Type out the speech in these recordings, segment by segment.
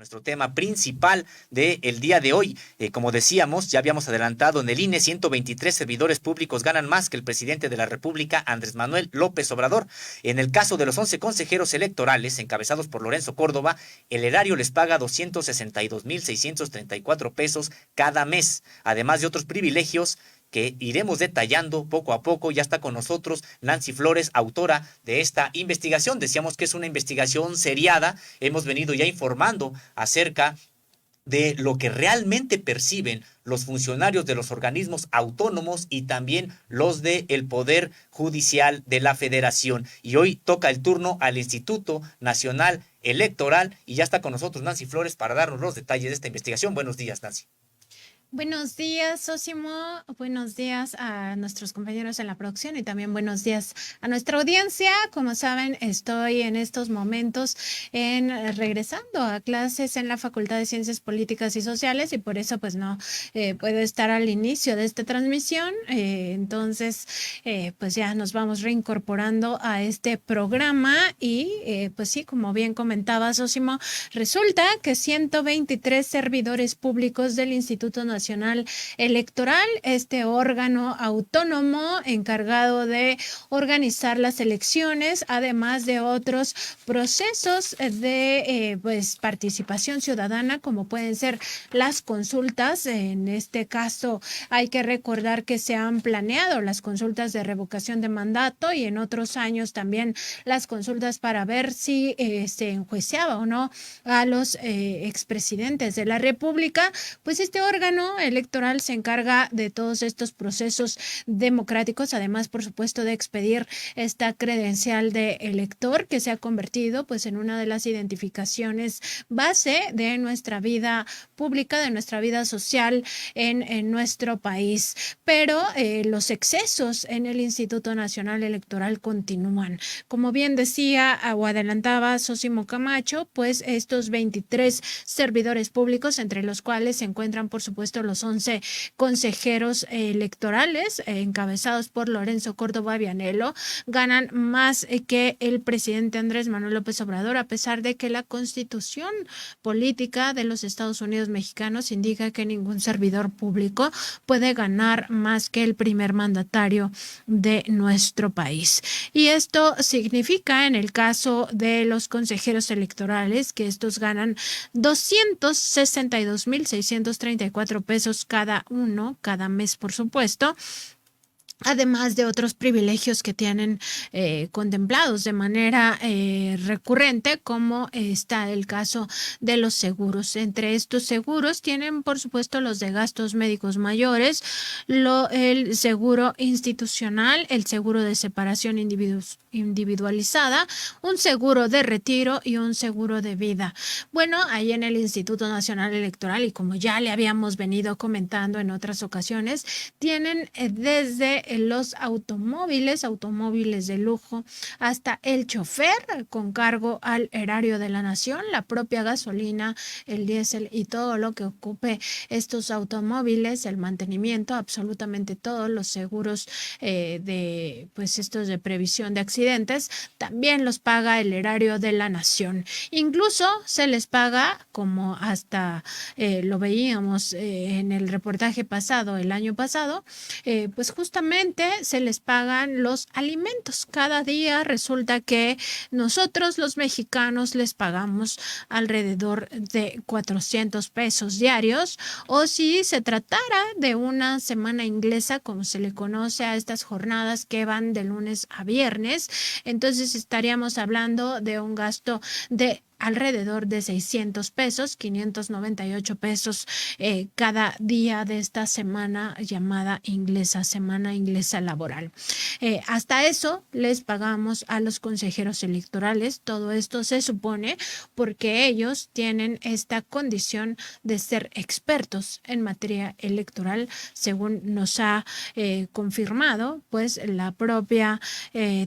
Nuestro tema principal del día de hoy. Como decíamos, ya habíamos adelantado en el INE, 123 servidores públicos ganan más que el presidente de la República, Andrés Manuel López Obrador. En el caso de los 11 consejeros electorales, encabezados por Lorenzo Córdoba, el erario les paga 262,634 pesos cada mes, además de otros privilegios que iremos detallando poco a poco. Ya está con nosotros Nancy Flores, autora de esta investigación. Decíamos que es una investigación seriada. Hemos venido ya informando acerca de lo que realmente perciben los funcionarios de los organismos autónomos y también los del Poder Judicial de la Federación. Y hoy toca el turno al Instituto Nacional Electoral y ya está con nosotros Nancy Flores para darnos los detalles de esta investigación. Buenos días, Nancy. Buenos días, Sósimo. Buenos días a nuestros compañeros en la producción y también buenos días a nuestra audiencia. Como saben, estoy en estos momentos regresando a clases en la Facultad de Ciencias Políticas y Sociales y por eso pues no puedo estar al inicio de esta transmisión. Entonces, pues ya nos vamos reincorporando a este programa y pues sí, como bien comentaba Sósimo, resulta que 123 servidores públicos del Instituto Nacional Electoral, este órgano autónomo encargado de organizar las elecciones, además de otros procesos de pues participación ciudadana, como pueden ser las consultas. En este caso hay que recordar que se han planeado las consultas de revocación de mandato y en otros años también las consultas para ver si se enjuiciaba o no a los expresidentes de la República. Pues este órgano electoral se encarga de todos estos procesos democráticos, además, por supuesto, de expedir esta credencial de elector que se ha convertido pues en una de las identificaciones base de nuestra vida pública, de nuestra vida social en nuestro país. Pero los excesos en el Instituto Nacional Electoral continúan. Como bien decía o adelantaba Sósimo Camacho, pues estos 23 servidores públicos, entre los cuales se encuentran, por supuesto, los 11 consejeros electorales encabezados por Lorenzo Córdoba Vianello, ganan más que el presidente Andrés Manuel López Obrador, a pesar de que la Constitución política de los Estados Unidos mexicanos indica que ningún servidor público puede ganar más que el primer mandatario de nuestro país. Y esto significa, en el caso de los consejeros electorales, que estos ganan 262,634 pesos cada uno, cada mes, por supuesto, además de otros privilegios que tienen contemplados de manera recurrente, como está el caso de los seguros. Entre estos seguros tienen, por supuesto, los de gastos médicos mayores, el seguro institucional, el seguro de separación individualizada, un seguro de retiro y un seguro de vida. Bueno, ahí en el Instituto Nacional Electoral, y como ya le habíamos venido comentando en otras ocasiones, tienen desde los automóviles de lujo, hasta el chofer con cargo al erario de la nación, la propia gasolina, el diésel y todo lo que ocupe estos automóviles, el mantenimiento, absolutamente todos los seguros de pues estos de previsión de accidentes, también los paga el erario de la nación. Incluso se les paga, como hasta lo veíamos en el reportaje pasado, el año pasado, pues justamente se les pagan los alimentos. Cada día resulta que nosotros los mexicanos les pagamos alrededor de 400 pesos diarios, o si se tratara de una semana inglesa, como se le conoce a estas jornadas que van de lunes a viernes, entonces estaríamos hablando de un gasto de alrededor de 600 pesos, 598 pesos cada día de esta semana llamada inglesa, semana inglesa laboral. Hasta eso les pagamos a los consejeros electorales. Todo esto se supone porque ellos tienen esta condición de ser expertos en materia electoral, según nos ha confirmado pues la propia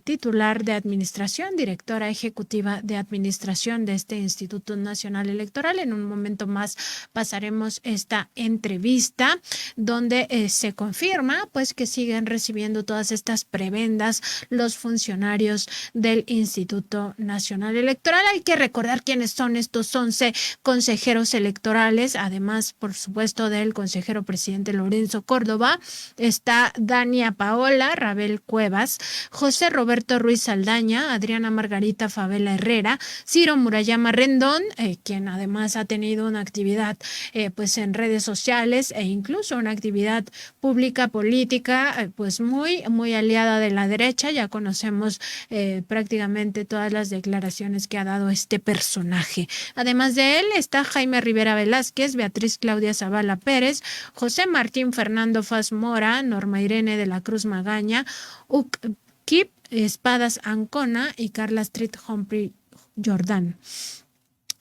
titular de administración, directora ejecutiva de administración de este Instituto Nacional Electoral. En un momento más pasaremos esta entrevista donde se confirma pues que siguen recibiendo todas estas prebendas los funcionarios del Instituto Nacional Electoral. Hay que recordar quiénes son estos 11 consejeros electorales, además, por supuesto, del consejero presidente Lorenzo Córdoba. Está Dania Paola Rabel Cuevas, José Roberto Ruiz Saldaña, Adriana Margarita Favela Herrera, Ciro Murayama Rendón, quien además ha tenido una actividad pues en redes sociales e incluso una actividad pública política pues muy aliada de la derecha. Ya conocemos prácticamente todas las declaraciones que ha dado este personaje. Además de él está Jaime Rivera Velázquez, Beatriz Claudia Zavala Pérez, José Martín Fernando Faz Mora, Norma Irene de la Cruz Magaña, Kip Espadas Ancona y Carla Street Humphrey Jordán.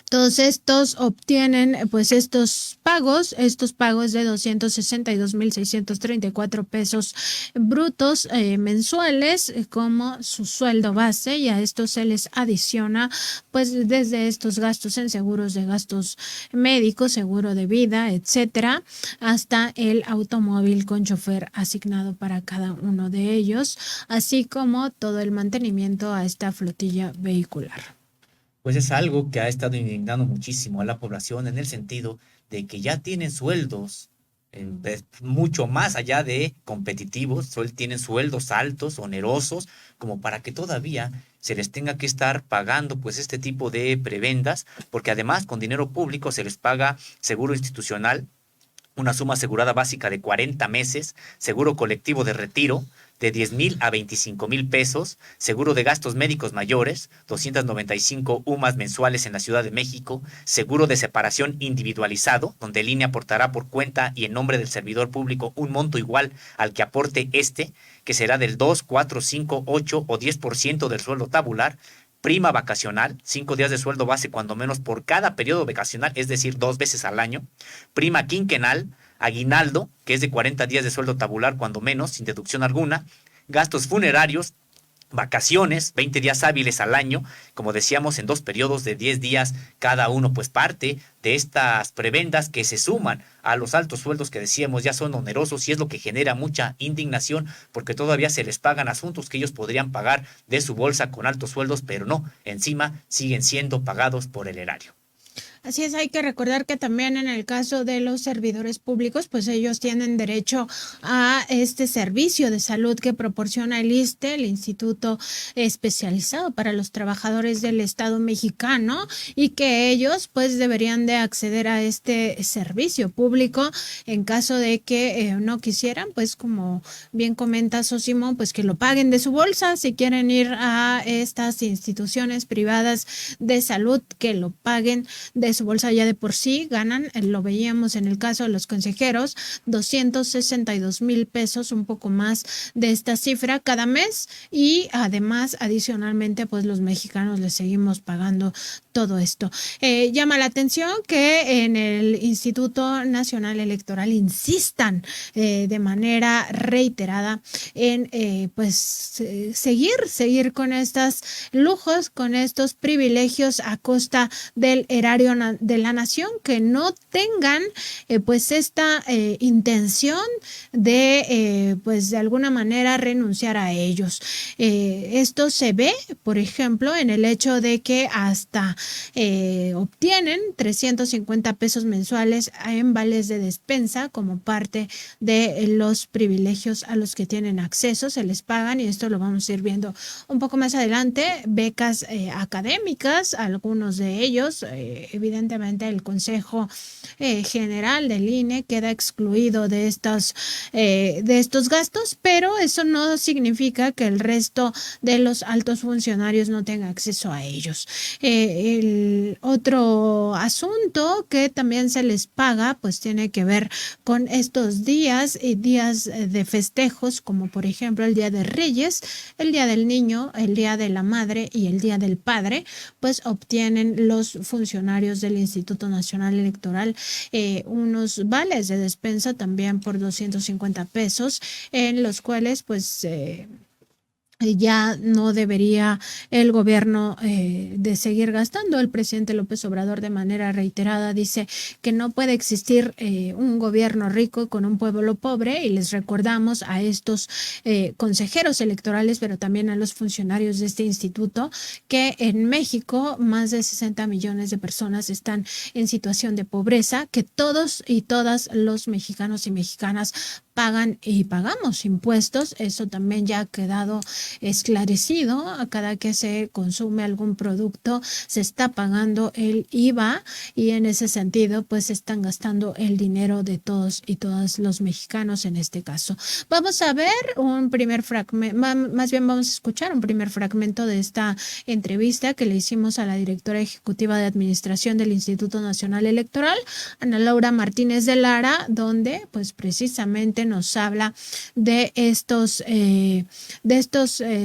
Todos estos obtienen pues estos pagos de 262,634 pesos brutos mensuales como su sueldo base, y a esto se les adiciona pues desde estos gastos en seguros de gastos médicos, seguro de vida, etcétera, hasta el automóvil con chofer asignado para cada uno de ellos, así como todo el mantenimiento a esta flotilla vehicular. Pues es algo que ha estado indignando muchísimo a la población en el sentido de que ya tienen sueldos mucho más allá de competitivos, tienen sueldos altos, onerosos, como para que todavía se les tenga que estar pagando pues este tipo de prebendas, porque además con dinero público se les paga seguro institucional, una suma asegurada básica de 40 meses, seguro colectivo de retiro de 10,000 a 25,000 pesos, seguro de gastos médicos mayores, 295 UMAS mensuales en la Ciudad de México, seguro de separación individualizado, donde el INE aportará por cuenta y en nombre del servidor público un monto igual al que aporte que será del 2, 4, 5, 8 o 10% del sueldo tabular, prima vacacional, 5 días de sueldo base cuando menos por cada periodo vacacional, es decir, 2 veces al año, prima quinquenal, aguinaldo, que es de 40 días de sueldo tabular cuando menos, sin deducción alguna, gastos funerarios, vacaciones, 20 días hábiles al año, como decíamos, en 2 periodos de 10 días cada uno, pues parte de estas prebendas que se suman a los altos sueldos que decíamos ya son onerosos, y es lo que genera mucha indignación, porque todavía se les pagan asuntos que ellos podrían pagar de su bolsa con altos sueldos, pero no, encima siguen siendo pagados por el erario. Así es, hay que recordar que también en el caso de los servidores públicos, pues ellos tienen derecho a este servicio de salud que proporciona el ISSSTE, el Instituto Especializado para los Trabajadores del Estado Mexicano, y que ellos pues deberían de acceder a este servicio público en caso de que no quisieran, pues como bien comenta Sosimo, pues que lo paguen de su bolsa. Si quieren ir a estas instituciones privadas de salud, que lo paguen de su bolsa, ya de por sí ganan, lo veíamos en el caso de los consejeros, 262,000 pesos, un poco más de esta cifra cada mes, y además adicionalmente pues los mexicanos les seguimos pagando todo esto. Llama la atención que en el Instituto Nacional Electoral insistan de manera reiterada en seguir con estos lujos, con estos privilegios a costa del erario de la nación, que no tengan pues esta intención de pues de alguna manera renunciar a ellos. Esto se ve, por ejemplo, en el hecho de que hasta obtienen 350 pesos mensuales en vales de despensa como parte de los privilegios a los que tienen acceso, se les pagan, y esto lo vamos a ir viendo un poco más adelante, becas académicas, algunos de ellos, evidentemente el Consejo General del INE queda excluido de estos gastos, pero eso no significa que el resto de los altos funcionarios no tengan acceso a ellos. El otro asunto que también se les paga pues tiene que ver con estos días de festejos, como por ejemplo el Día de Reyes, el Día del Niño, el Día de la Madre y el Día del Padre, pues obtienen los funcionarios del Instituto Nacional Electoral unos vales de despensa también por 250 pesos, en los cuales pues ya no debería el gobierno de seguir gastando. El presidente López Obrador de manera reiterada dice que no puede existir un gobierno rico con un pueblo pobre, y les recordamos a estos consejeros electorales, pero también a los funcionarios de este instituto, que en México más de 60 millones de personas están en situación de pobreza, que todos y todas los mexicanos y mexicanas pagan y pagamos impuestos. Eso también ya ha quedado esclarecido. A cada que se consume algún producto se está pagando el IVA, y en ese sentido pues están gastando el dinero de todos y todas los mexicanos en este caso. Vamos a ver un primer fragmento, más bien vamos a escuchar un primer fragmento de esta entrevista que le hicimos a la directora ejecutiva de administración del Instituto Nacional Electoral, Ana Laura Martínez de Lara, donde pues precisamente nos habla de estos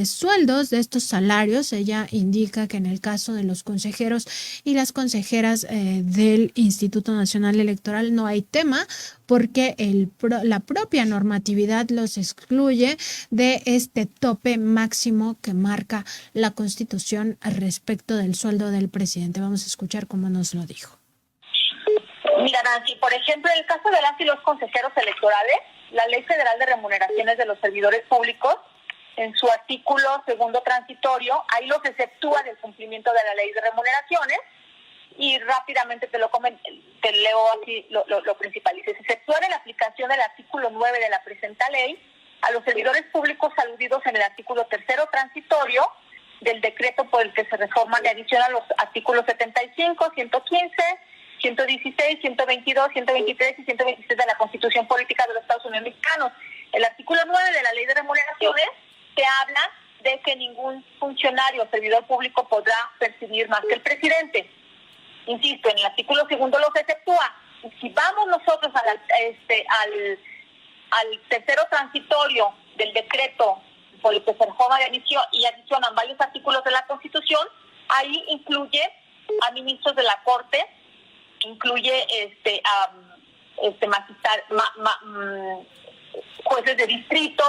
sueldos, de estos salarios. Ella indica que en el caso de los consejeros y las consejeras del Instituto Nacional Electoral no hay tema, porque la propia normatividad los excluye de este tope máximo que marca la Constitución respecto del sueldo del presidente. Vamos a escuchar cómo nos lo dijo. Mira, Nancy, por ejemplo, en el caso de las y los consejeros electorales, la Ley Federal de Remuneraciones de los Servidores Públicos, en su artículo segundo transitorio, ahí los exceptúa del cumplimiento de la Ley de Remuneraciones, y rápidamente te leo así lo principal. Dice: se exceptúa de la aplicación del artículo 9 de la presenta ley a los servidores públicos aludidos en el artículo tercero transitorio del decreto por el que se reforman y adicionan los artículos 75, 115, 116, 122, 123 y 126 de la Constitución Política de los Estados Unidos Mexicanos. El artículo 9 de la Ley de Remuneraciones te habla de que ningún funcionario o servidor público podrá percibir más que el presidente. Insisto, en el artículo segundo los exceptúa. Si vamos nosotros al tercero transitorio del decreto por el que se reforma y adicionan varios artículos de la Constitución, ahí incluye a ministros de la Corte, incluye jueces de distrito,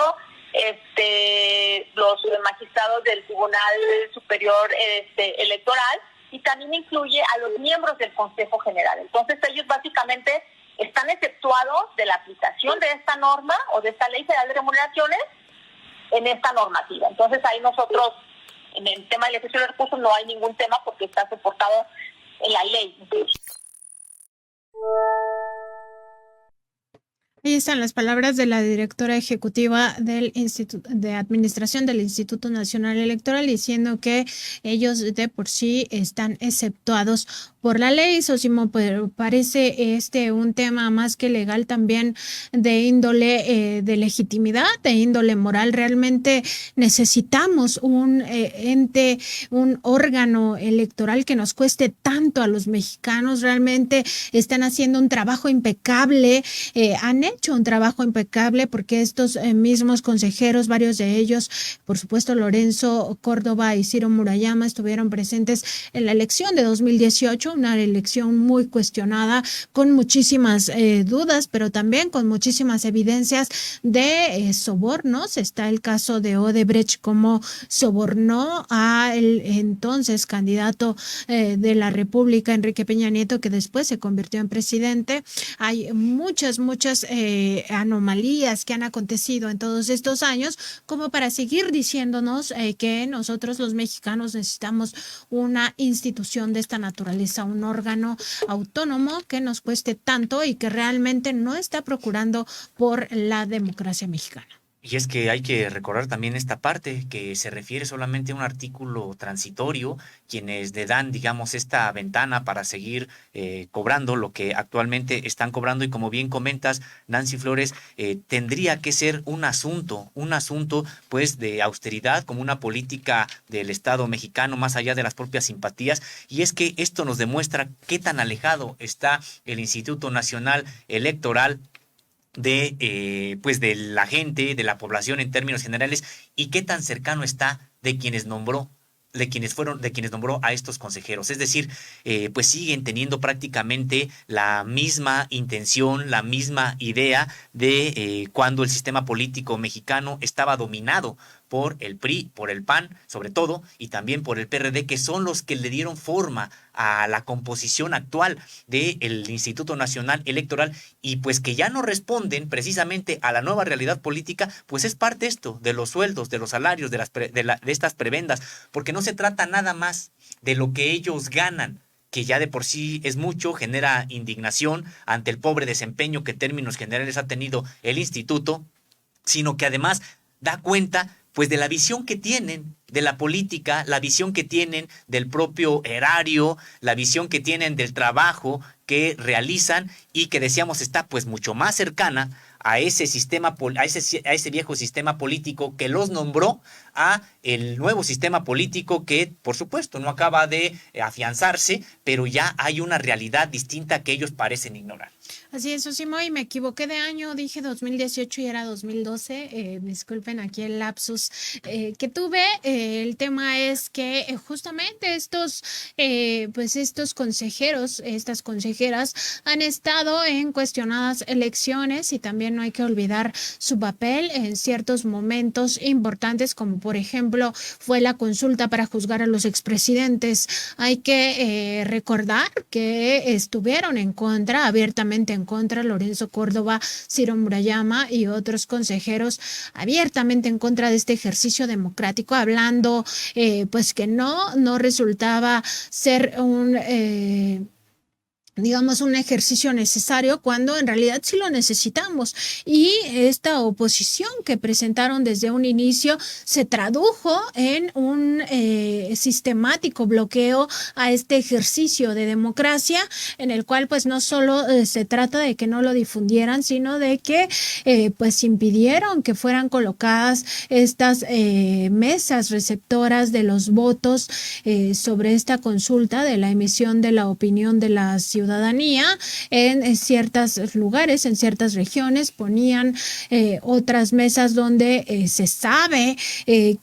los magistrados del Tribunal Superior Electoral, y también incluye a los miembros del Consejo General. Entonces ellos básicamente están exceptuados de la aplicación de esta norma o de esta Ley Federal de Remuneraciones en esta normativa. Entonces ahí nosotros, en el tema del ejercicio de recursos, no hay ningún tema porque está soportado en la ley. Ahí están las palabras de la directora ejecutiva del Instituto de Administración del Instituto Nacional Electoral, diciendo que ellos de por sí están exceptuados por la ley. Sosimo, pero parece un tema más que legal, también de índole de legitimidad, de índole moral. Realmente necesitamos un ente, un órgano electoral que nos cueste tanto a los mexicanos. Realmente están haciendo un trabajo impecable, han hecho un trabajo impecable, porque estos mismos consejeros, varios de ellos, por supuesto Lorenzo Córdoba y Ciro Murayama, estuvieron presentes en la elección de 2018, una elección muy cuestionada, con muchísimas dudas, pero también con muchísimas evidencias de sobornos. Está el caso de Odebrecht, como sobornó al entonces candidato de la República, Enrique Peña Nieto, que después se convirtió en presidente. Hay muchas anomalías que han acontecido en todos estos años como para seguir diciéndonos que nosotros los mexicanos necesitamos una institución de esta naturaleza, un órgano autónomo que nos cueste tanto y que realmente no está procurando por la democracia mexicana. Y es que hay que recordar también esta parte, que se refiere solamente a un artículo transitorio, quienes le dan, digamos, esta ventana para seguir cobrando lo que actualmente están cobrando. Y como bien comentas, Nancy Flores, tendría que ser un asunto pues de austeridad, como una política del Estado mexicano, más allá de las propias simpatías. Y es que esto nos demuestra qué tan alejado está el Instituto Nacional Electoral de la gente, de la población en términos generales, y qué tan cercano está de quienes nombró a estos consejeros. Es decir, pues siguen teniendo prácticamente la misma intención, la misma idea de cuando el sistema político mexicano estaba dominado por el PRI, por el PAN, sobre todo, y también por el PRD, que son los que le dieron forma a la composición actual del Instituto Nacional Electoral, y pues que ya no responden precisamente a la nueva realidad política, pues es parte esto de los sueldos, de los salarios, de estas prebendas, porque no se trata nada más de lo que ellos ganan, que ya de por sí es mucho, genera indignación ante el pobre desempeño que en términos generales ha tenido el instituto, sino que además da cuenta pues de la visión que tienen de la política, la visión que tienen del propio erario, la visión que tienen del trabajo que realizan, y que decíamos está pues mucho más cercana a ese sistema, a ese viejo sistema político que los nombró, a el nuevo sistema político que, por supuesto, no acaba de afianzarse, pero ya hay una realidad distinta que ellos parecen ignorar. Así es, Sosimo, y me equivoqué de año, dije 2018 y era 2012. Disculpen aquí el lapsus que tuve. El tema es que justamente estos consejeros, estas consejeras han estado en cuestionadas elecciones, y también no hay que olvidar su papel en ciertos momentos importantes, como por ejemplo fue la consulta para juzgar a los expresidentes. Hay que recordar que estuvieron en contra, abiertamente en contra, Lorenzo Córdoba, Ciro Murayama y otros consejeros, abiertamente en contra de este ejercicio democrático, hablando pues que no resultaba ser digamos, un ejercicio necesario, cuando en realidad sí lo necesitamos. Y esta oposición que presentaron desde un inicio se tradujo en un sistemático bloqueo a este ejercicio de democracia, en el cual pues no solo se trata de que no lo difundieran, sino de que pues impidieron que fueran colocadas estas mesas receptoras de los votos sobre esta consulta, de la emisión de la opinión de la ciudadanía en ciertos lugares, en ciertas regiones. Ponían otras mesas donde se sabe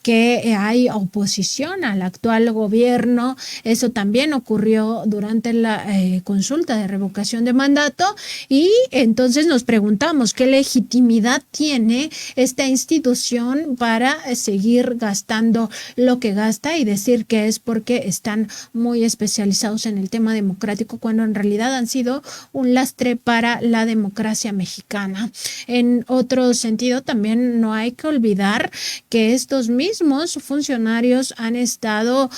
que hay oposición al actual gobierno. Eso también ocurrió durante la consulta de revocación de mandato, y entonces nos preguntamos qué legitimidad tiene esta institución para seguir gastando lo que gasta y decir que es porque están muy especializados en el tema democrático, cuando en realidad han sido un lastre para la democracia mexicana. En otro sentido, también no hay que olvidar que estos mismos funcionarios han estado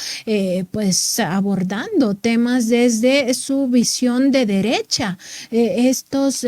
pues abordando temas desde su visión de derecha. Estos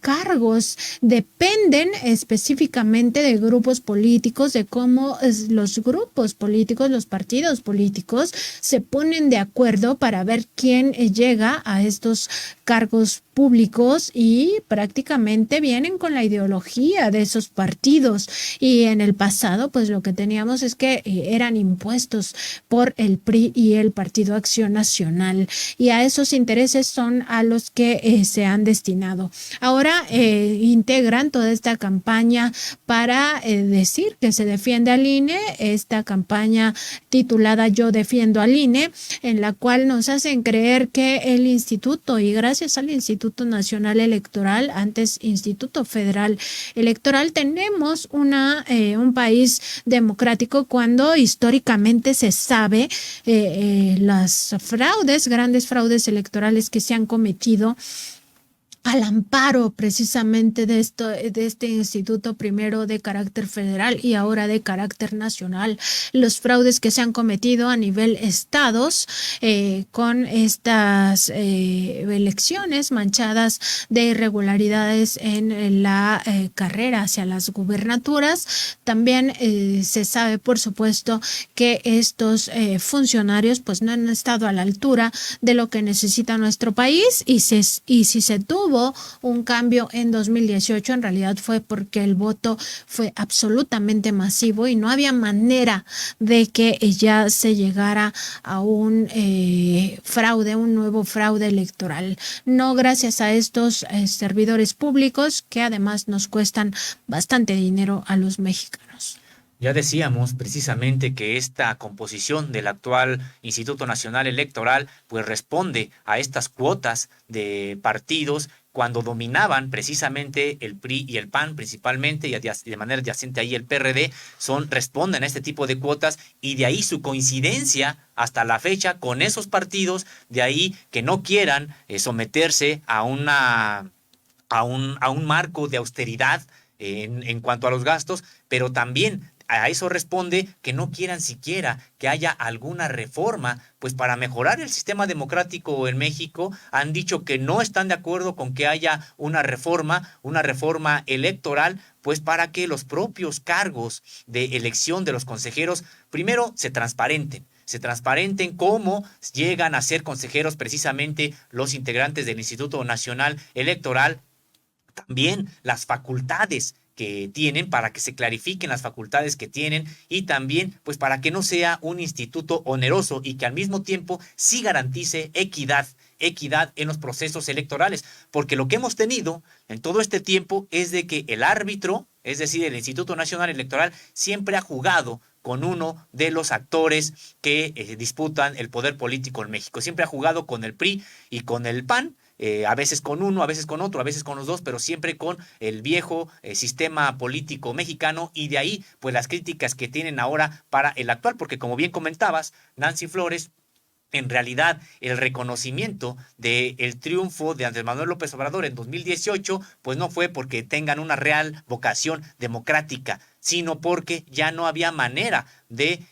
cargos dependen específicamente de grupos políticos, de cómo los grupos políticos, los partidos políticos se ponen de acuerdo para ver quién llega a estos cargos públicos, y prácticamente vienen con la ideología de esos partidos. Y en el pasado pues lo que teníamos es que eran impuestos por el PRI y el Partido Acción Nacional, y a esos intereses son a los que se han destinado. Ahora integran toda esta campaña para decir que se defiende al INE, esta campaña titulada Yo defiendo al INE, en la cual nos hacen creer que el instituto, y gracias al Instituto Nacional Electoral, antes Instituto Federal Electoral, tenemos un país democrático, cuando históricamente se sabe las grandes fraudes electorales que se han cometido al amparo precisamente de este instituto, primero de carácter federal y ahora de carácter nacional. Los fraudes que se han cometido a nivel estados con estas elecciones manchadas de irregularidades en la carrera hacia las gubernaturas. También se sabe, por supuesto, que estos funcionarios pues no han estado a la altura de lo que necesita nuestro país, y si se tuvo un cambio en 2018, en realidad fue porque el voto fue absolutamente masivo y no había manera de que ya se llegara a un nuevo fraude electoral. No gracias a estos servidores públicos, que además nos cuestan bastante dinero a los mexicanos. Ya decíamos precisamente que esta composición del actual Instituto Nacional Electoral pues responde a estas cuotas de partidos cuando dominaban precisamente el PRI y el PAN principalmente y de manera adyacente ahí el PRD, responden a este tipo de cuotas y de ahí su coincidencia hasta la fecha con esos partidos, de ahí que no quieran someterse a un marco de austeridad en cuanto a los gastos, pero también a eso responde que no quieran siquiera que haya alguna reforma, pues para mejorar el sistema democrático en México, han dicho que no están de acuerdo con que haya una reforma electoral, pues para que los propios cargos de elección de los consejeros, primero se transparenten cómo llegan a ser consejeros precisamente los integrantes del Instituto Nacional Electoral, también las facultades que tienen, para que se clarifiquen las facultades que tienen y también pues para que no sea un instituto oneroso y que al mismo tiempo sí garantice equidad en los procesos electorales, porque lo que hemos tenido en todo este tiempo es de que el árbitro, es decir, el Instituto Nacional Electoral, siempre ha jugado con uno de los actores que disputan el poder político en México. Siempre ha jugado con el PRI y con el PAN, a veces con uno, a veces con otro, a veces con los dos, pero siempre con el viejo sistema político mexicano, y de ahí pues las críticas que tienen ahora para el actual, porque como bien comentabas, Nancy Flores, en realidad el reconocimiento del triunfo de Andrés Manuel López Obrador en 2018, pues no fue porque tengan una real vocación democrática, sino porque ya no había manera de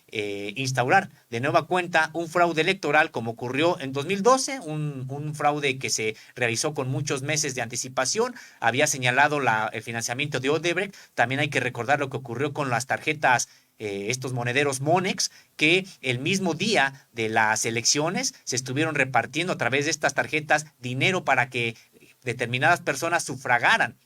instaurar de nueva cuenta un fraude electoral como ocurrió en 2012, un fraude que se realizó con muchos meses de anticipación. Había señalado el financiamiento de Odebrecht. También hay que recordar lo que ocurrió con las tarjetas, estos monederos Monex, que el mismo día de las elecciones se estuvieron repartiendo a través de estas tarjetas dinero para que determinadas personas sufragaran,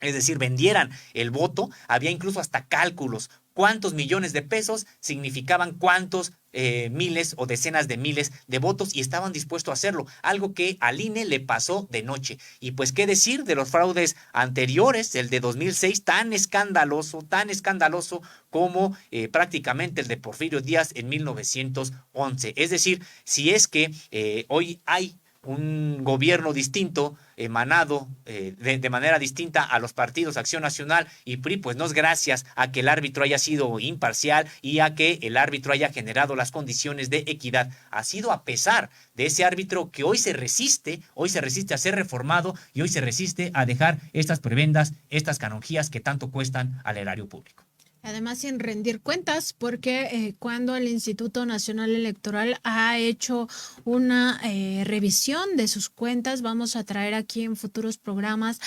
es decir, vendieran el voto. Había incluso hasta cálculos, cuántos millones de pesos significaban cuántos miles o decenas de miles de votos, y estaban dispuestos a hacerlo, algo que al INE le pasó de noche. Y pues qué decir de los fraudes anteriores, el de 2006, tan escandaloso como prácticamente el de Porfirio Díaz en 1911. Es decir, si es que hoy hay un gobierno distinto, emanado de manera distinta a los partidos Acción Nacional y PRI, pues no es gracias a que el árbitro haya sido imparcial y a que el árbitro haya generado las condiciones de equidad. Ha sido a pesar de ese árbitro que hoy se resiste a ser reformado y hoy se resiste a dejar estas prebendas, estas canonjías que tanto cuestan al erario público. Además, sin rendir cuentas, porque cuando el Instituto Nacional Electoral ha hecho una revisión de sus cuentas, vamos a traer aquí en futuros programas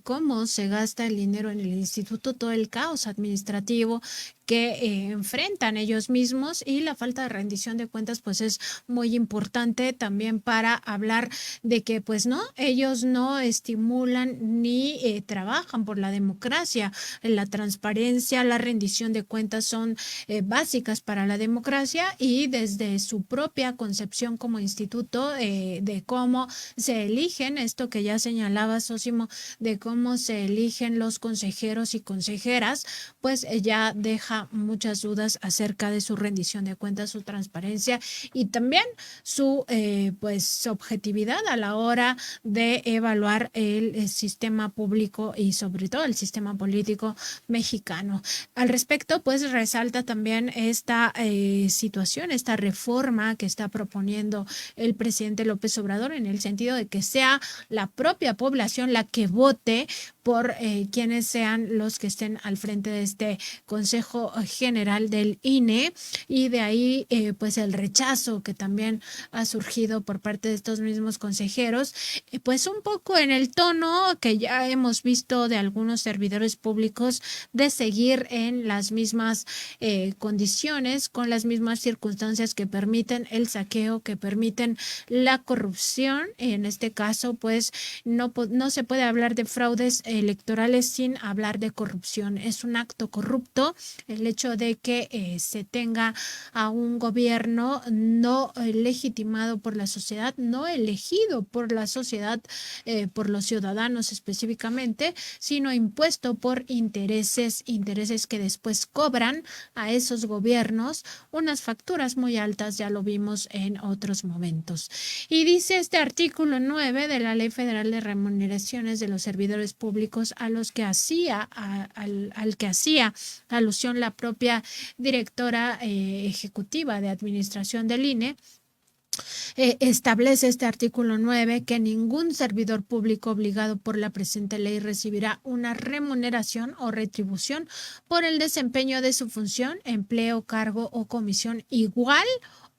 cómo se gasta el dinero en el instituto, todo el caos administrativo que enfrentan ellos mismos, y la falta de rendición de cuentas pues es muy importante también para hablar de que pues no, ellos no estimulan ni trabajan por la democracia. La transparencia, la rendición de cuentas son básicas para la democracia, y desde su propia concepción como instituto de cómo se eligen, esto que ya señalaba Sósimo, de cómo se eligen los consejeros y consejeras, pues ya deja muchas dudas acerca de su rendición de cuentas, su transparencia y también su pues objetividad a la hora de evaluar el sistema público y sobre todo el sistema político mexicano. Al respecto, pues resalta también esta situación, esta reforma que está proponiendo el presidente López Obrador, en el sentido de que sea la propia población la que vote por quienes sean los que estén al frente de este Consejo General del INE, y de ahí pues el rechazo que también ha surgido por parte de estos mismos consejeros, pues un poco en el tono que ya hemos visto de algunos servidores públicos, de seguir en las mismas condiciones, con las mismas circunstancias que permiten el saqueo, que permiten la corrupción. En este caso pues no se puede hablar de fraudes electorales sin hablar de corrupción. Es un acto corrupto el hecho de que se tenga a un gobierno no legitimado por la sociedad, no elegido por la sociedad, por los ciudadanos específicamente, sino impuesto por intereses que después cobran a esos gobiernos unas facturas muy altas, ya lo vimos en otros momentos. Y dice este artículo 9 de la Ley Federal de Remuneraciones de los Servidores Públicos, a los que al que hacía alusión la propia directora ejecutiva de administración del INE, establece este artículo 9 que ningún servidor público obligado por la presente ley recibirá una remuneración o retribución por el desempeño de su función, empleo, cargo o comisión igual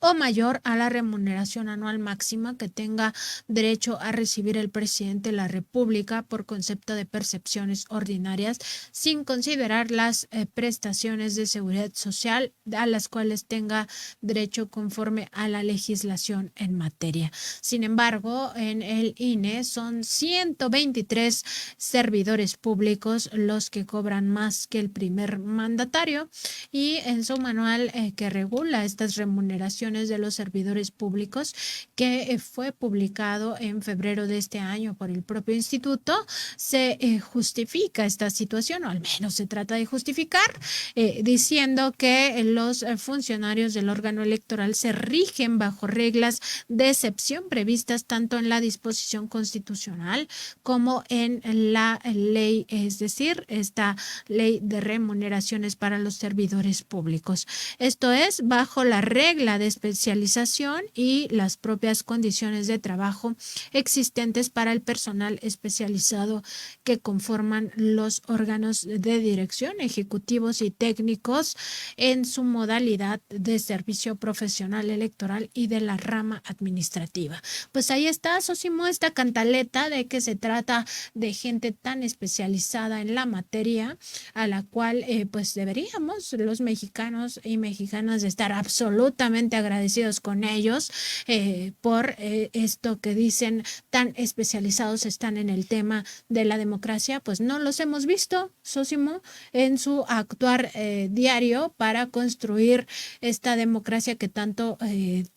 o mayor a la remuneración anual máxima que tenga derecho a recibir el presidente de la República por concepto de percepciones ordinarias, sin considerar las prestaciones de seguridad social a las cuales tenga derecho conforme a la legislación en materia. Sin embargo, en el INE son 123 servidores públicos los que cobran más que el primer mandatario, y en su manual que regula estas remuneraciones de los servidores públicos, que fue publicado en febrero de este año por el propio instituto, se justifica esta situación, o al menos se trata de justificar, diciendo que los funcionarios del órgano electoral se rigen bajo reglas de excepción previstas tanto en la disposición constitucional como en la ley, es decir, esta ley de remuneraciones para los servidores públicos. Esto es bajo la regla de especialización y las propias condiciones de trabajo existentes para el personal especializado que conforman los órganos de dirección, ejecutivos y técnicos en su modalidad de servicio profesional electoral y de la rama administrativa. Pues ahí está, Sosimo, esta cantaleta de que se trata de gente tan especializada en la materia, a la cual pues deberíamos los mexicanos y mexicanas de estar absolutamente agradecidos con ellos por esto que dicen tan especializados están en el tema de la democracia. Pues no los hemos visto, Sosimo, en su actuar diario para construir esta democracia que tanto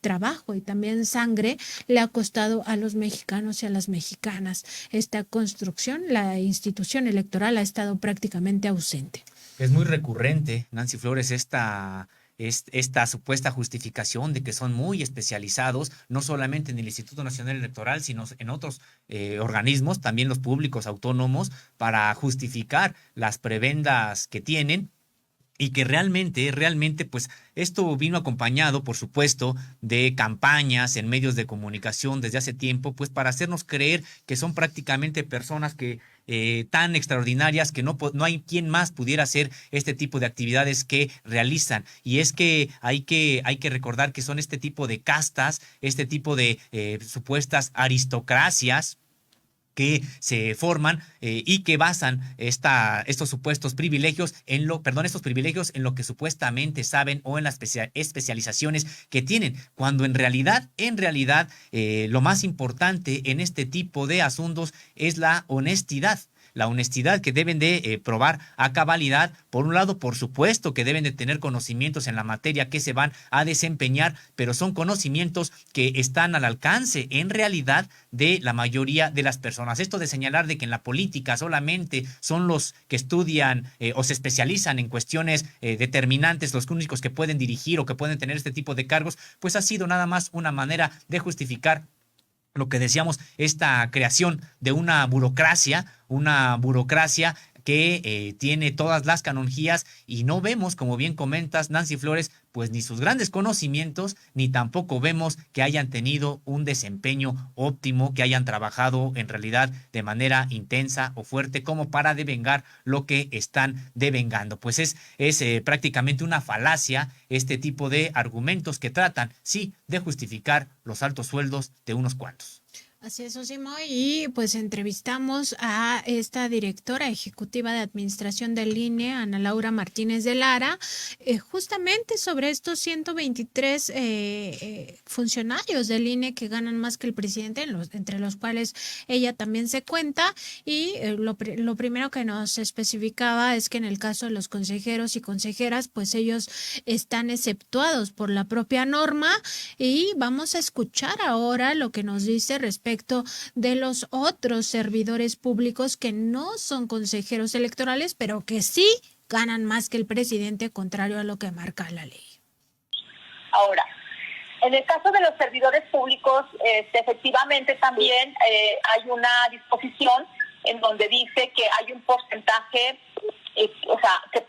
trabajo y también sangre le ha costado a los mexicanos y a las mexicanas. Esta construcción, la institución electoral ha estado prácticamente ausente. Es muy recurrente, Nancy Flores, esta supuesta justificación de que son muy especializados, no solamente en el Instituto Nacional Electoral, sino en otros organismos, también los públicos autónomos, para justificar las prebendas que tienen. Y que realmente, pues esto vino acompañado, por supuesto, de campañas en medios de comunicación desde hace tiempo, pues para hacernos creer que son prácticamente personas que tan extraordinarias que no hay quien más pudiera hacer este tipo de actividades que realizan. Y es que hay que recordar que son este tipo de castas, este tipo de supuestas aristocracias que se forman y que basan estos supuestos privilegios estos privilegios en lo que supuestamente saben o en las especializaciones que tienen, cuando en realidad lo más importante en este tipo de asuntos es la honestidad. La honestidad que deben de probar a cabalidad. Por un lado, por supuesto que deben de tener conocimientos en la materia que se van a desempeñar, pero son conocimientos que están al alcance en realidad de la mayoría de las personas. Esto de señalar de que en la política solamente son los que estudian o se especializan en cuestiones determinantes, los únicos que pueden dirigir o que pueden tener este tipo de cargos, pues ha sido nada más una manera de justificar lo que decíamos, esta creación de una burocracia que tiene todas las canonjías, y no vemos, como bien comentas, Nancy Flores, pues ni sus grandes conocimientos, ni tampoco vemos que hayan tenido un desempeño óptimo, que hayan trabajado en realidad de manera intensa o fuerte como para devengar lo que están devengando. Pues es prácticamente una falacia este tipo de argumentos que tratan, sí, de justificar los altos sueldos de unos cuantos. Así es, Osimo, y pues entrevistamos a esta directora ejecutiva de administración del INE, Ana Laura Martínez de Lara, justamente sobre estos 123 funcionarios del INE que ganan más que el presidente, entre los cuales ella también se cuenta, y lo primero que nos especificaba es que en el caso de los consejeros y consejeras, pues ellos están exceptuados por la propia norma, y vamos a escuchar ahora lo que nos dice respecto de los otros servidores públicos que no son consejeros electorales, pero que sí ganan más que el presidente, contrario a lo que marca la ley. Ahora, en el caso de los servidores públicos, efectivamente también hay una disposición en donde dice que hay un porcentaje, o sea, que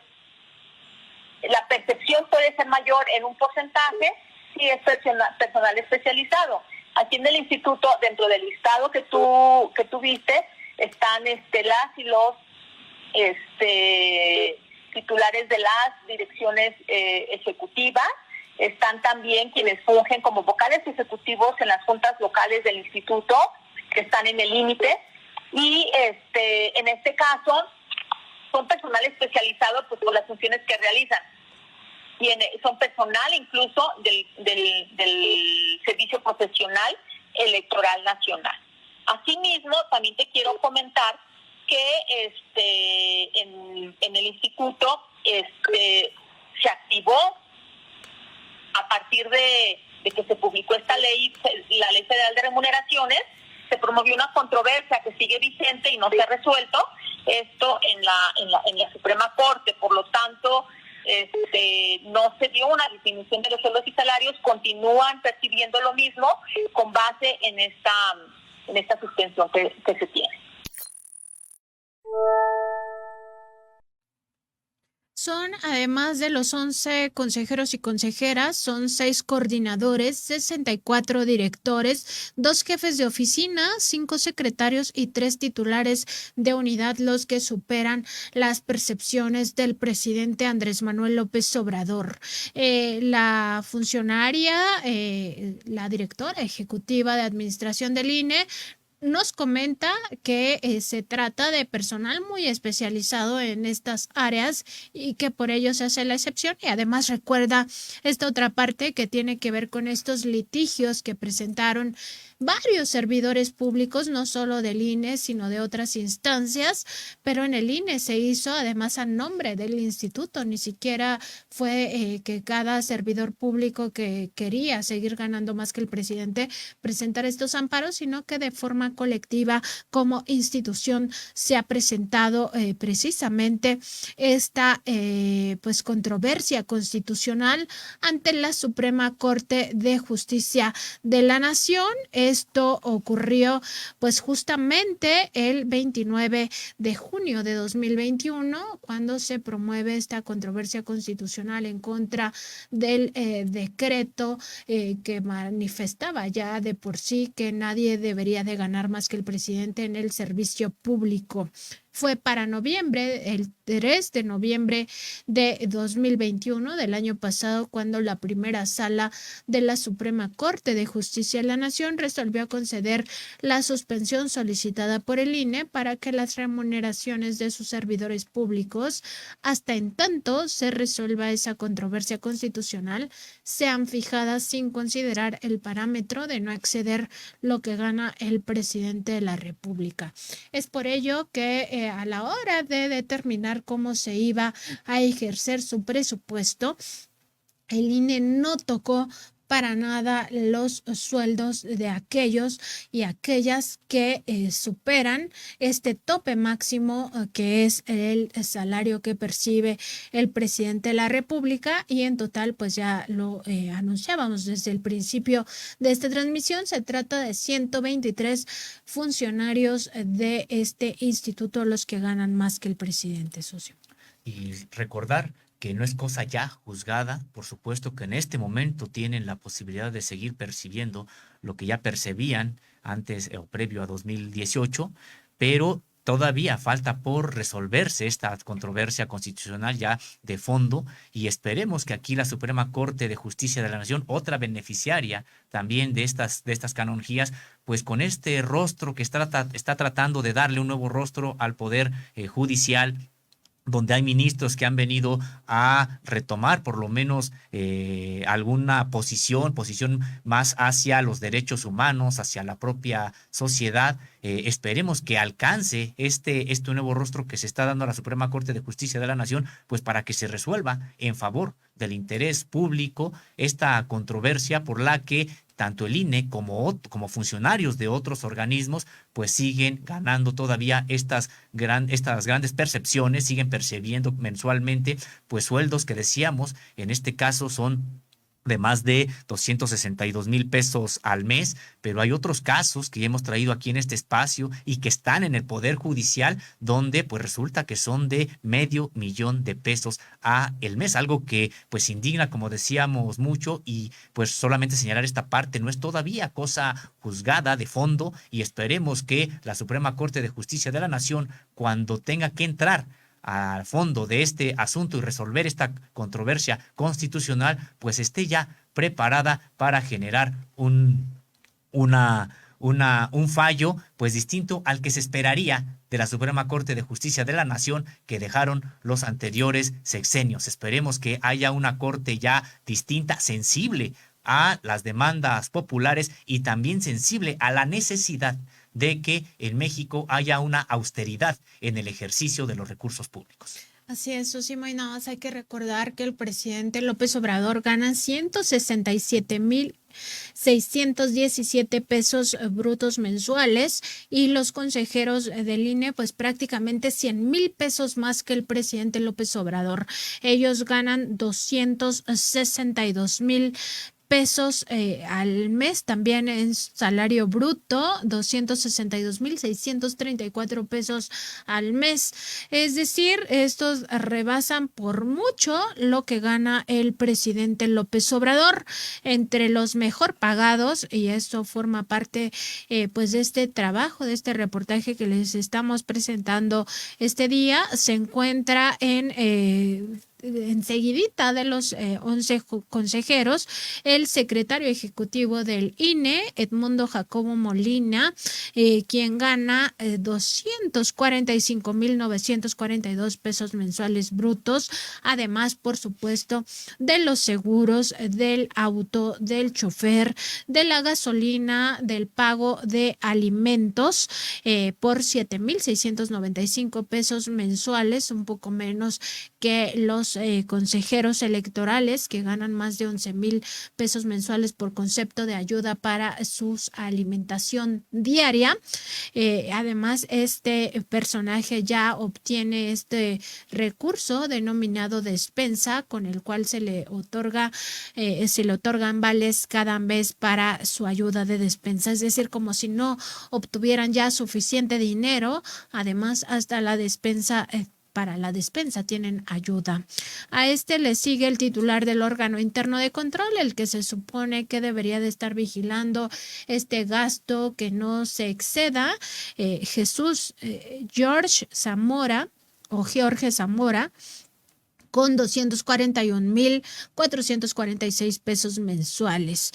la percepción puede ser mayor en un porcentaje si es personal especializado. Aquí en el instituto, dentro del listado que tú viste, están las y los titulares de las direcciones ejecutivas, están también quienes fungen como vocales ejecutivos en las juntas locales del instituto, que están en el límite, y en este caso son personal especializado pues por las funciones que realizan. Son personal incluso del Servicio Profesional Electoral Nacional. Asimismo, también te quiero comentar que en el instituto se activó a partir de que se publicó esta ley, la Ley Federal de Remuneraciones, se promovió una controversia que sigue vigente y no se ha resuelto, esto en la Suprema Corte. Por lo tanto, no se dio una disminución de los sueldos y salarios, continúan percibiendo lo mismo con base en esta suspensión que se tiene. Son, además de los 11 consejeros y consejeras, son 6 coordinadores, 64 directores, 2 jefes de oficina, 5 secretarios y 3 titulares de unidad los que superan las percepciones del presidente Andrés Manuel López Obrador. La funcionaria, la directora ejecutiva de administración del INE, nos comenta que se trata de personal muy especializado en estas áreas y que por ello se hace la excepción, y además recuerda esta otra parte que tiene que ver con estos litigios que presentaron varios servidores públicos, no solo del INE, sino de otras instancias, pero en el INE se hizo además a nombre del instituto, ni siquiera fue que cada servidor público que quería seguir ganando más que el presidente presentar estos amparos, sino que de forma colectiva como institución se ha presentado precisamente esta pues controversia constitucional ante la Suprema Corte de Justicia de la Nación. Esto ocurrió pues justamente el 29 de junio de 2021, cuando se promueve esta controversia constitucional en contra del decreto que manifestaba ya de por sí que nadie debería de ganar más que el presidente en el servicio público. Fue para noviembre, el 3 de noviembre de 2021 del año pasado, cuando la primera sala de la Suprema Corte de Justicia de la Nación resolvió conceder la suspensión solicitada por el INE para que las remuneraciones de sus servidores públicos, hasta en tanto se resuelva esa controversia constitucional, sean fijadas sin considerar el parámetro de no exceder lo que gana el presidente de la República. Es por ello que a la hora de determinar cómo se iba a ejercer su presupuesto, el INE no tocó para nada los sueldos de aquellos y aquellas que superan este tope máximo que es el salario que percibe el presidente de la República, y en total pues ya lo anunciábamos desde el principio de esta transmisión, se trata de 123 funcionarios de este instituto los que ganan más que el presidente, socio. Y recordar que no es cosa ya juzgada, por supuesto que en este momento tienen la posibilidad de seguir percibiendo lo que ya percibían antes o previo a 2018, pero todavía falta por resolverse esta controversia constitucional ya de fondo, y esperemos que aquí la Suprema Corte de Justicia de la Nación, otra beneficiaria también de estas canonjías, pues con este rostro que está tratando de darle un nuevo rostro al poder judicial, donde hay ministros que han venido a retomar por lo menos alguna posición más hacia los derechos humanos, hacia la propia sociedad. Esperemos que alcance este nuevo rostro que se está dando a la Suprema Corte de Justicia de la Nación, pues para que se resuelva en favor del interés público esta controversia por la que tanto el INE como funcionarios de otros organismos pues siguen ganando todavía estas grandes percepciones, siguen percibiendo mensualmente pues sueldos que decíamos, en este caso son de más de 262,000 pesos al mes, pero hay otros casos que hemos traído aquí en este espacio y que están en el Poder Judicial, donde pues resulta que son de $500,000 de pesos a el mes, algo que pues indigna, como decíamos, mucho, y pues solamente señalar esta parte no es todavía cosa juzgada de fondo, y esperemos que la Suprema Corte de Justicia de la Nación, cuando tenga que entrar al fondo de este asunto y resolver esta controversia constitucional, pues esté ya preparada para generar un fallo pues distinto al que se esperaría de la Suprema Corte de Justicia de la Nación que dejaron los anteriores sexenios. Esperemos que haya una corte ya distinta, sensible a las demandas populares y también sensible a la necesidad de que en México haya una austeridad en el ejercicio de los recursos públicos. Así es, Sosimo, y nada más hay que recordar que el presidente López Obrador gana 167,617 pesos brutos mensuales, y los consejeros del INE pues prácticamente 100,000 pesos más que el presidente López Obrador. Ellos ganan 262,000 pesos al mes, también en salario bruto, 262,634 pesos al mes. Es decir, estos rebasan por mucho lo que gana el presidente López Obrador. Entre los mejor pagados, y esto forma parte pues de este trabajo, de este reportaje que les estamos presentando este día, se encuentra enseguidita de los 11 consejeros, el secretario ejecutivo del INE, Edmundo Jacobo Molina, quien gana 245,942 pesos mensuales brutos, además, por supuesto, de los seguros del auto, del chofer, de la gasolina, del pago de alimentos, por 7,695 pesos mensuales, un poco menos que los consejeros electorales, que ganan más de 11,000 pesos mensuales por concepto de ayuda para su alimentación diaria. Además, este personaje ya obtiene este recurso denominado despensa, con el cual se le otorgan vales cada mes para su ayuda de despensa. Es decir, como si no obtuvieran ya suficiente dinero, además hasta la despensa para la despensa tienen ayuda. A este le sigue el titular del órgano interno de control, el que se supone que debería de estar vigilando este gasto que no se exceda, George Zamora, con 241,446 pesos mensuales.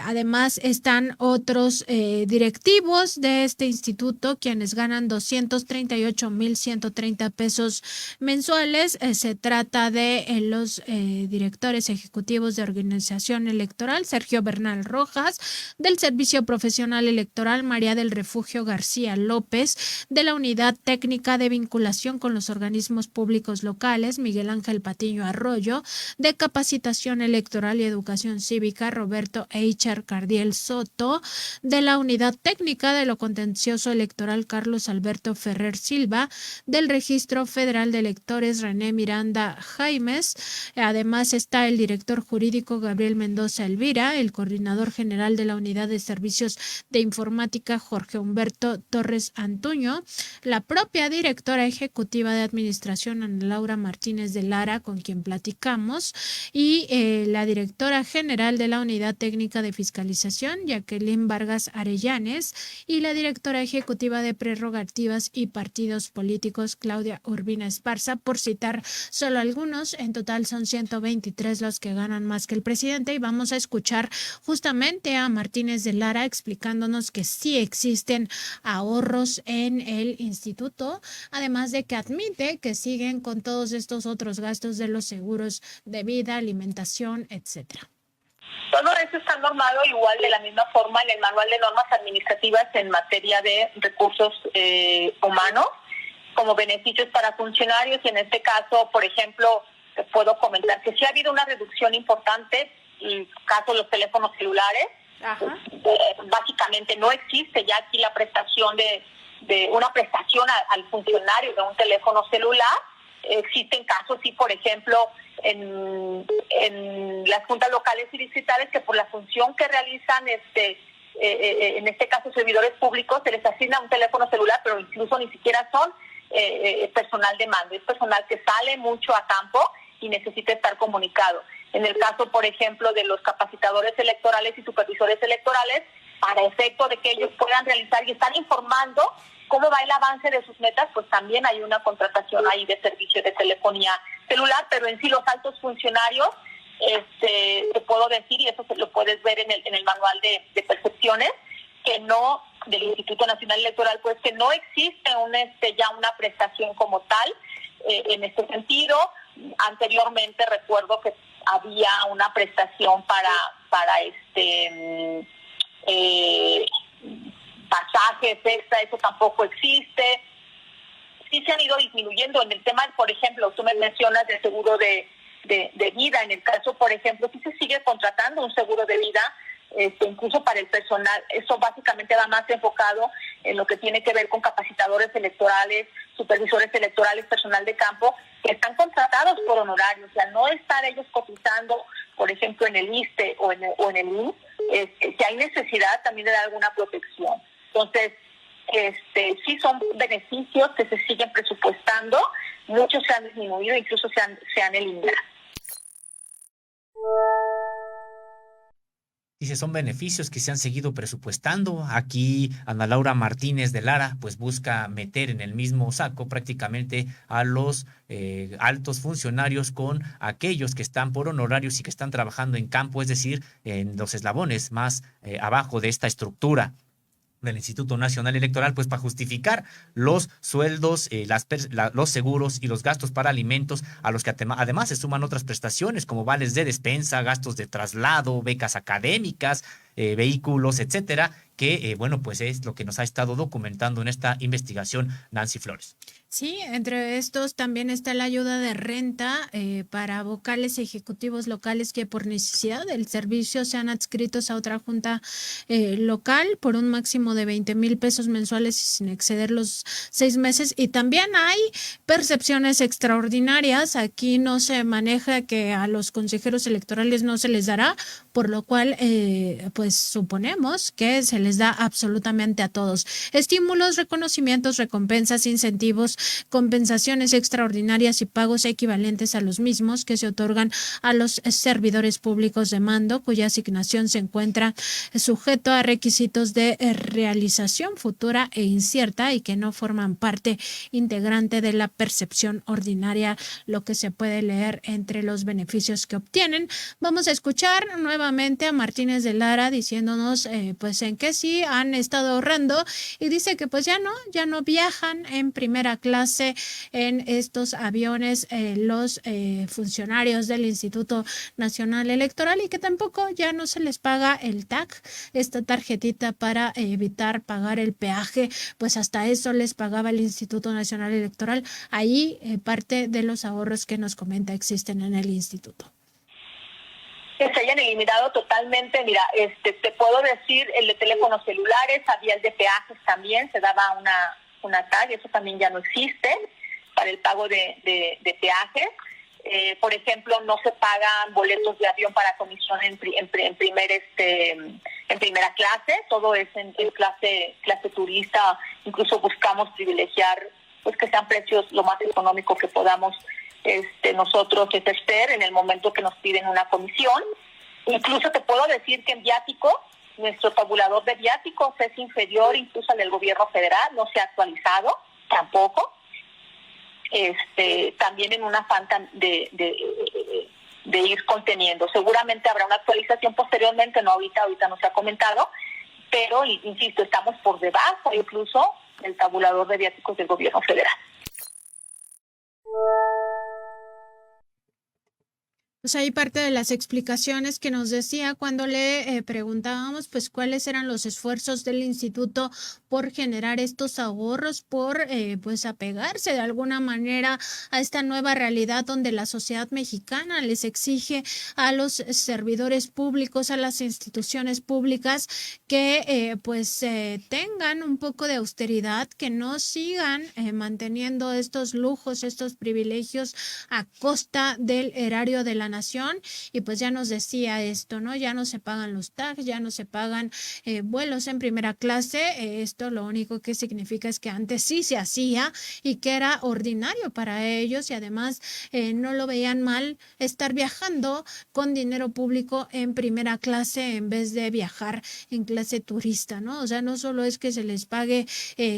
Además, están otros directivos de este instituto, quienes ganan 238,130 pesos mensuales. Se trata de los directores ejecutivos de organización electoral, Sergio Bernal Rojas; del Servicio Profesional Electoral, María del Refugio García López; de la Unidad Técnica de Vinculación con los Organismos Públicos Locales, Miguel Ángel Patiño Arroyo; de Capacitación Electoral y Educación Cívica, Roberto Eichar Cardiel Soto; de la Unidad Técnica de lo Contencioso Electoral, Carlos Alberto Ferrer Silva; del Registro Federal de Electores, René Miranda Jaimes. Además está el director jurídico, Gabriel Mendoza Elvira; el coordinador general de la Unidad de Servicios de Informática, Jorge Humberto Torres Antuño; la propia directora ejecutiva de Administración, Ana Laura Martínez de Lara, con quien platicamos, y la directora general de la Unidad Técnica de Fiscalización, Jacqueline Vargas Arellanes, y la directora ejecutiva de Prerrogativas y Partidos Políticos, Claudia Urbina Esparza, por citar solo algunos. En total son 123 los que ganan más que el presidente, y vamos a escuchar justamente a Martínez de Lara explicándonos que sí existen ahorros en el instituto, además de que admite que siguen con todos estos otros gastos de los seguros de vida, alimentación, etcétera. Todo eso está normado igual de la misma forma en el Manual de Normas Administrativas en materia de recursos humanos, como beneficios para funcionarios, y en este caso, por ejemplo, puedo comentar que sí ha habido una reducción importante en el caso de los teléfonos celulares. Básicamente no existe ya aquí la prestación de una prestación al funcionario de un teléfono celular. Existen casos, sí, por ejemplo, en las juntas locales y distritales, que por la función que realizan en este caso servidores públicos, se les asigna un teléfono celular, pero incluso ni siquiera son personal de mando, es personal que sale mucho a campo y necesita estar comunicado. En el caso, por ejemplo, de los capacitadores electorales y supervisores electorales, para efecto de que ellos puedan realizar y estar informando cómo va el avance de sus metas, pues también hay una contratación ahí de servicio de telefonía celular, pero en sí los altos funcionarios, te puedo decir, y eso se lo puedes ver en el manual de percepciones, que no, del Instituto Nacional Electoral, pues que no existe ya una prestación como tal en este sentido. Anteriormente recuerdo que había una prestación para pasajes extra, eso tampoco existe. Sí se han ido disminuyendo en el tema, por ejemplo, tú me mencionas de seguro de vida. En el caso, por ejemplo, sí se sigue contratando un seguro de vida, incluso para el personal. Eso básicamente va más enfocado en lo que tiene que ver con capacitadores electorales, supervisores electorales, personal de campo, que están contratados por honorarios. O sea, no estar ellos cotizando, por ejemplo, en el ISSSTE o en el IMSS, que hay necesidad también de dar alguna protección. Entonces, sí son beneficios que se siguen presupuestando, muchos se han disminuido, incluso se han eliminado. Dice, son beneficios que se han seguido presupuestando. Aquí Ana Laura Martínez de Lara pues busca meter en el mismo saco prácticamente a los altos funcionarios con aquellos que están por honorarios y que están trabajando en campo, es decir, en los eslabones más abajo de esta estructura del Instituto Nacional Electoral, pues para justificar los sueldos, los seguros y los gastos para alimentos, a los que además se suman otras prestaciones como vales de despensa, gastos de traslado, becas académicas, vehículos, etcétera, que bueno, pues es lo que nos ha estado documentando en esta investigación Nancy Flores. Sí, entre estos también está la ayuda de renta para vocales ejecutivos locales que por necesidad del servicio sean adscritos a otra junta local por un máximo de 20,000 pesos mensuales y sin exceder los 6 meses. Y también hay percepciones extraordinarias. Aquí no se maneja que a los consejeros electorales no se les dará, por lo cual pues suponemos que se les da absolutamente a todos. Estímulos, reconocimientos, recompensas, incentivos, compensaciones extraordinarias y pagos equivalentes a los mismos que se otorgan a los servidores públicos de mando cuya asignación se encuentra sujeto a requisitos de realización futura e incierta y que no forman parte integrante de la percepción ordinaria, lo que se puede leer entre los beneficios que obtienen. Vamos a escuchar nuevamente a Martínez de Lara diciéndonos pues en qué sí han estado ahorrando, y dice que pues ya no viajan en primera clase en estos aviones los funcionarios del Instituto Nacional Electoral, y que tampoco ya no se les paga el TAC, esta tarjetita para evitar pagar el peaje, pues hasta eso les pagaba el Instituto Nacional Electoral. Ahí parte de los ahorros que nos comenta existen en el instituto. Que se hayan eliminado totalmente. Mira, te puedo decir, el de teléfonos celulares, había el de peajes también, se daba una tag, eso también ya no existe para el pago de peajes. Por ejemplo, no se pagan boletos de avión para comisión en primera clase, todo es en clase turista. Incluso buscamos privilegiar pues que sean precios lo más económicos que podamos nosotros ejercer en el momento que nos piden una comisión. Incluso te puedo decir que en viáticos, nuestro tabulador de viáticos es inferior incluso al del gobierno federal, no se ha actualizado tampoco. También en un afán de ir conteniendo. Seguramente habrá una actualización posteriormente, no ahorita no se ha comentado, pero insisto, estamos por debajo incluso del tabulador de viáticos del gobierno federal. Pues ahí parte de las explicaciones que nos decía cuando le preguntábamos pues cuáles eran los esfuerzos del instituto por generar estos ahorros, por pues apegarse de alguna manera a esta nueva realidad donde la sociedad mexicana les exige a los servidores públicos, a las instituciones públicas que tengan un poco de austeridad, que no sigan manteniendo estos lujos, estos privilegios a costa del erario de la nación. Y pues ya nos decía esto, ¿no? Ya no se pagan los tags, ya no se pagan vuelos en primera clase. Esto lo único que significa es que antes sí se hacía y que era ordinario para ellos y además no lo veían mal estar viajando con dinero público en primera clase en vez de viajar en clase turista, ¿no? O sea, no solo es que se les pague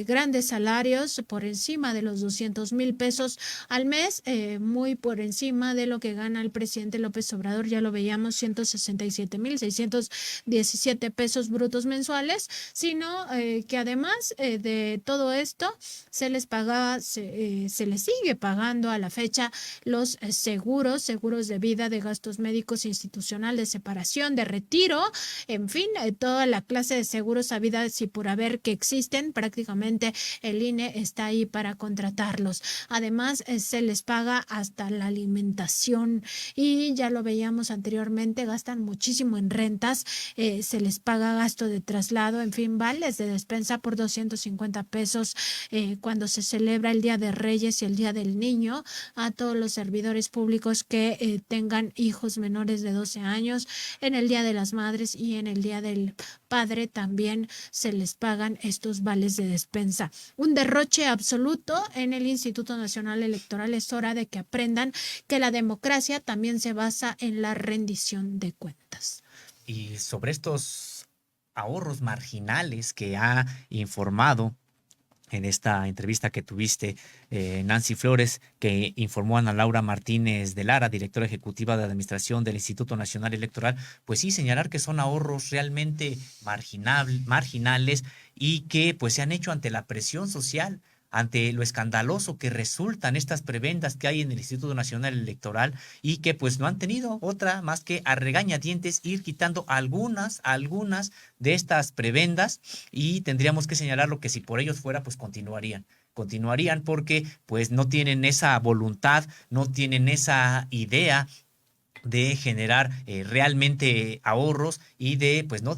grandes salarios por encima de los 200,000 pesos al mes, muy por encima de lo que gana el presidente López Obrador, ya lo veíamos, 167,617 pesos brutos mensuales, sino que además de todo esto se les pagaba, se les sigue pagando a la fecha los seguros de vida, de gastos médicos institucional, de separación, de retiro, en fin, toda la clase de seguros habidas y por haber que existen. Prácticamente el INE está ahí para contratarlos. Además, se les paga hasta la alimentación y ya lo veíamos anteriormente, gastan muchísimo en rentas, se les paga gasto de traslado, en fin, vales de despensa por 250 pesos cuando se celebra el Día de Reyes y el Día del Niño a todos los servidores públicos que tengan hijos menores de 12 años, en el Día de las Madres y en el Día del Padre también se les pagan estos vales de despensa. Un derroche absoluto en el Instituto Nacional Electoral. Es hora de que aprendan que la democracia también se basa en la rendición de cuentas. Y sobre estos ahorros marginales que ha informado en esta entrevista que tuviste, Nancy Flores, que informó a Ana Laura Martínez de Lara, directora ejecutiva de Administración del Instituto Nacional Electoral, pues sí, señalar que son ahorros realmente marginales y que pues se han hecho ante la presión social, ante lo escandaloso que resultan estas prebendas que hay en el Instituto Nacional Electoral y que pues no han tenido otra más que a regañadientes ir quitando algunas de estas prebendas, y tendríamos que señalarlo que si por ellos fuera pues continuarían porque pues no tienen esa voluntad, no tienen esa idea de generar realmente ahorros y de pues no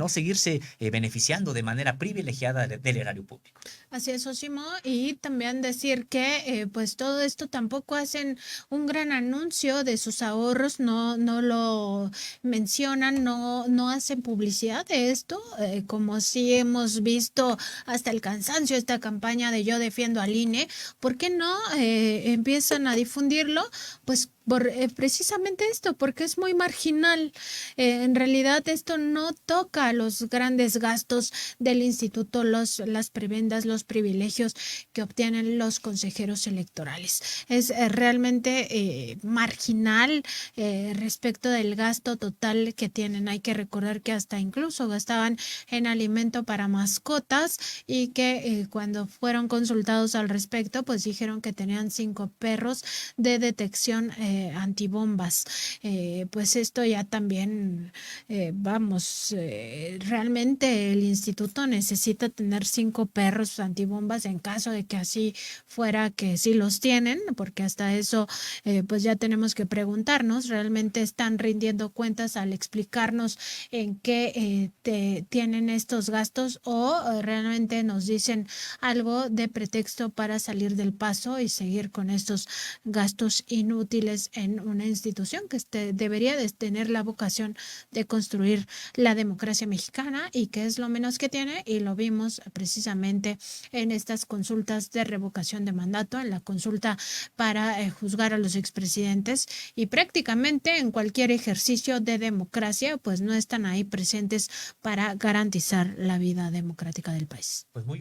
seguirse beneficiando de manera privilegiada del erario público. Así es, Osimo, y también decir que pues todo esto tampoco hacen un gran anuncio de sus ahorros, no lo mencionan, no hacen publicidad de esto, como sí hemos visto hasta el cansancio esta campaña de Yo defiendo al INE. ¿Por qué no empiezan a difundirlo? Pues por precisamente esto, porque es muy marginal. En realidad esto no toca los grandes gastos del instituto, las prebendas, los privilegios que obtienen los consejeros electorales. Es realmente marginal respecto del gasto total que tienen. Hay que recordar que hasta incluso gastaban en alimento para mascotas y que cuando fueron consultados al respecto, pues dijeron que tenían 5 perros de detección antibombas. Pues esto ya también, realmente el instituto necesita tener 5 perros antibombas en caso de que así fuera, que sí los tienen, porque hasta eso pues ya tenemos que preguntarnos, ¿realmente están rindiendo cuentas al explicarnos en qué tienen estos gastos o realmente nos dicen algo de pretexto para salir del paso y seguir con estos gastos inútiles presentes en una institución que debería de tener la vocación de construir la democracia mexicana y que es lo menos que tiene, y lo vimos precisamente en estas consultas de revocación de mandato, en la consulta para juzgar a los expresidentes, y prácticamente en cualquier ejercicio de democracia pues no están ahí presentes para garantizar la vida democrática del país. Pues muy